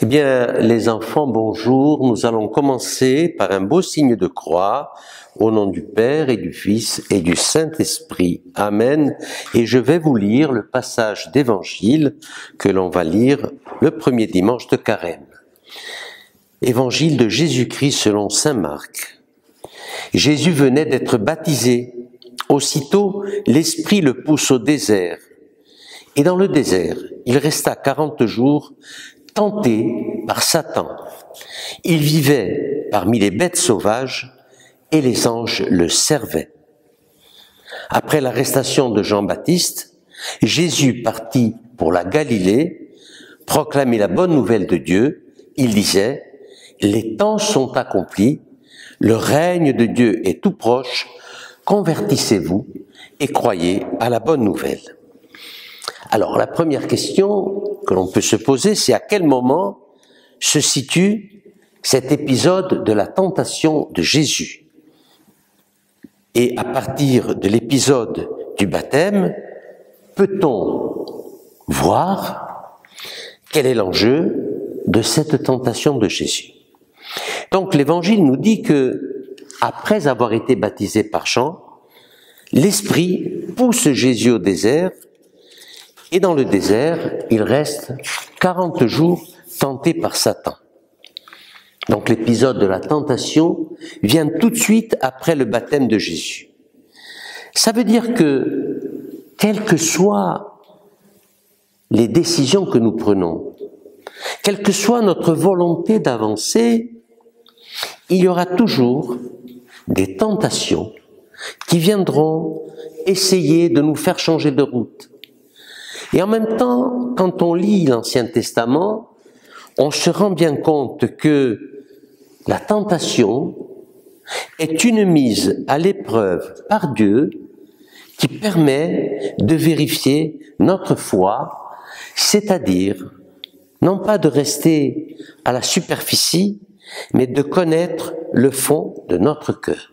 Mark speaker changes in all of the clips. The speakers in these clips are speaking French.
Speaker 1: Eh bien, les enfants, bonjour. Nous allons commencer par un beau signe de croix, au nom du Père et du Fils et du Saint-Esprit. Amen. Et je vais vous lire le passage d'Évangile que l'on va lire le premier dimanche de Carême. Évangile de Jésus-Christ selon saint Marc. Jésus venait d'être baptisé. Aussitôt, l'Esprit le pousse au désert. Et dans le désert, il resta 40 jours tenté par Satan. Il vivait parmi les bêtes sauvages et les anges le servaient. Après l'arrestation de Jean-Baptiste, Jésus partit pour la Galilée, proclamer la bonne nouvelle de Dieu. Il disait: « Les temps sont accomplis, le règne de Dieu est tout proche, convertissez-vous et croyez à la bonne nouvelle. » Alors, la première question que l'on peut se poser, c'est à quel moment se situe cet épisode de la tentation de Jésus. Et à partir de l'épisode du baptême, peut-on voir quel est l'enjeu de cette tentation de Jésus? Donc, l'Évangile nous dit que, après avoir été baptisé par Jean, l'Esprit pousse Jésus au désert. Et dans le désert, il reste 40 jours tenté par Satan. Donc l'épisode de la tentation vient tout de suite après le baptême de Jésus. Ça veut dire que, quelles que soient les décisions que nous prenons, quelle que soit notre volonté d'avancer, il y aura toujours des tentations qui viendront essayer de nous faire changer de route. Et en même temps, quand on lit l'Ancien Testament, on se rend bien compte que la tentation est une mise à l'épreuve par Dieu qui permet de vérifier notre foi, c'est-à-dire non pas de rester à la superficie, mais de connaître le fond de notre cœur.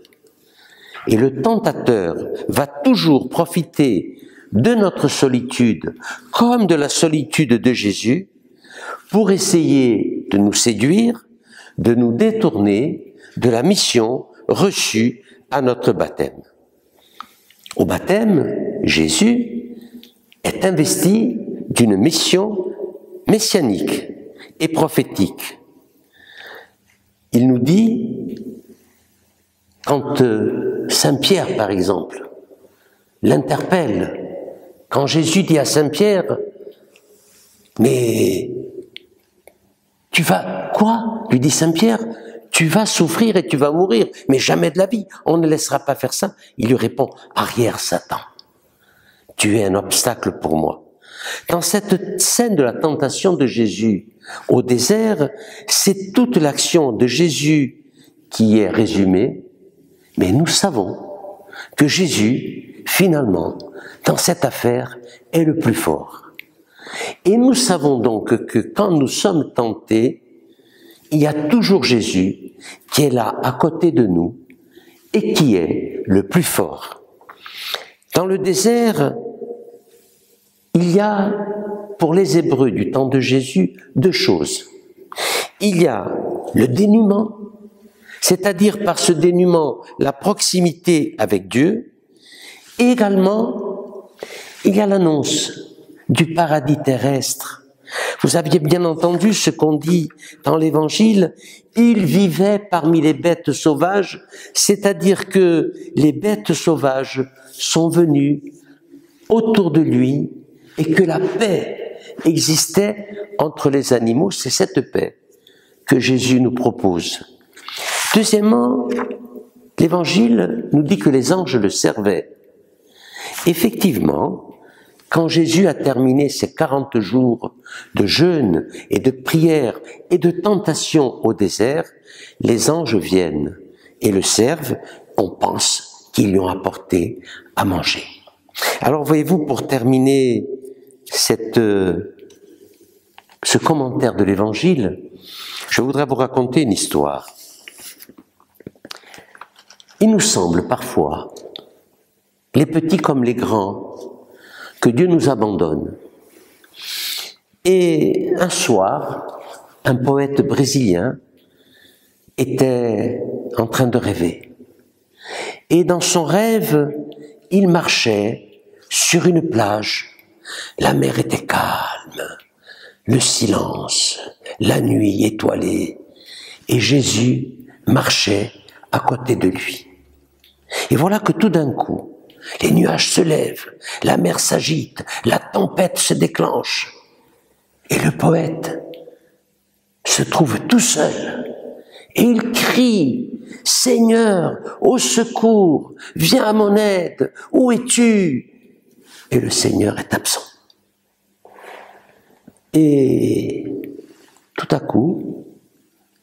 Speaker 1: Et le tentateur va toujours profiter de notre solitude, comme de la solitude de Jésus, pour essayer de nous séduire, de nous détourner de la mission reçue à notre baptême. Au baptême, Jésus est investi d'une mission messianique et prophétique. Il nous dit, quand Saint Pierre, par exemple, l'interpelle, quand Jésus dit à Saint Pierre, « Mais tu vas, quoi ?» lui dit Saint Pierre, « Tu vas souffrir et tu vas mourir, mais jamais de la vie, on ne laissera pas faire ça. » Il lui répond, « Arrière, Satan, tu es un obstacle pour moi. » Dans cette scène de la tentation de Jésus au désert, c'est toute l'action de Jésus qui est résumée, mais nous savons que Jésus, finalement, dans cette affaire, est le plus fort. Et nous savons donc que quand nous sommes tentés, il y a toujours Jésus qui est là à côté de nous et qui est le plus fort. Dans le désert, il y a, pour les Hébreux du temps de Jésus, deux choses. Il y a le dénuement, c'est-à-dire par ce dénuement, la proximité avec Dieu, et également, il y a l'annonce du paradis terrestre. Vous aviez bien entendu ce qu'on dit dans l'Évangile, il vivait parmi les bêtes sauvages, c'est-à-dire que les bêtes sauvages sont venues autour de lui et que la paix existait entre les animaux. C'est cette paix que Jésus nous propose. Deuxièmement, l'Évangile nous dit que les anges le servaient. Effectivement, quand Jésus a terminé ses 40 jours de jeûne et de prière et de tentation au désert, les anges viennent et le servent, on pense qu'ils lui ont apporté à manger. Alors voyez-vous, pour terminer ce commentaire de l'Évangile, je voudrais vous raconter une histoire. Il nous semble parfois, les petits comme les grands, que Dieu nous abandonne. Et un soir, un poète brésilien, était en train de rêver. Et dans son rêve, il marchait sur une plage. La mer était calme, le silence, la nuit étoilée. Et Jésus marchait à côté de lui. Et voilà que tout d'un coup, les nuages se lèvent, la mer s'agite, la tempête se déclenche. Et le poète se trouve tout seul. Et il crie, « Seigneur, au secours, viens à mon aide, où es-tu » Et le Seigneur est absent. Et tout à coup,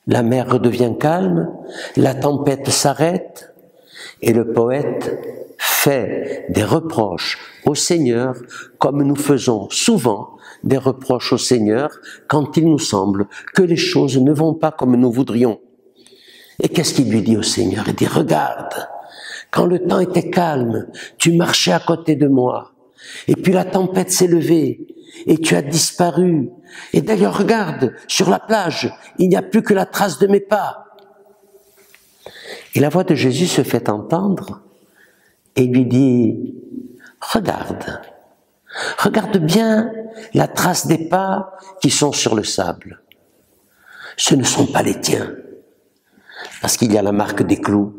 Speaker 1: la mer redevient calme, la tempête s'arrête, et le poète fait des reproches au Seigneur comme nous faisons souvent des reproches au Seigneur quand il nous semble que les choses ne vont pas comme nous voudrions. Et qu'est-ce qu'il lui dit au Seigneur? Il dit, regarde, quand le temps était calme, tu marchais à côté de moi, et puis la tempête s'est levée, et tu as disparu. Et d'ailleurs, regarde, sur la plage, il n'y a plus que la trace de mes pas. Et la voix de Jésus se fait entendre, et lui dit, regarde, regarde bien la trace des pas qui sont sur le sable. Ce ne sont pas les tiens, parce qu'il y a la marque des clous.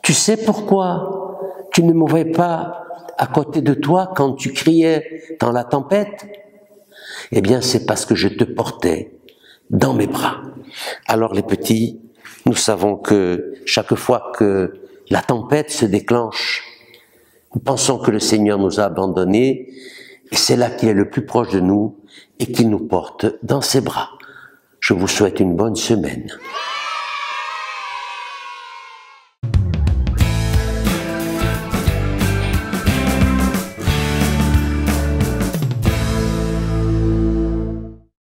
Speaker 1: Tu sais pourquoi tu ne me voyais pas à côté de toi quand tu criais dans la tempête? Eh bien, c'est parce que je te portais dans mes bras. Alors les petits, nous savons que chaque fois que la tempête se déclenche, nous pensons que le Seigneur nous a abandonnés, et c'est là qu'il est le plus proche de nous et qu'il nous porte dans ses bras. Je vous souhaite une bonne semaine.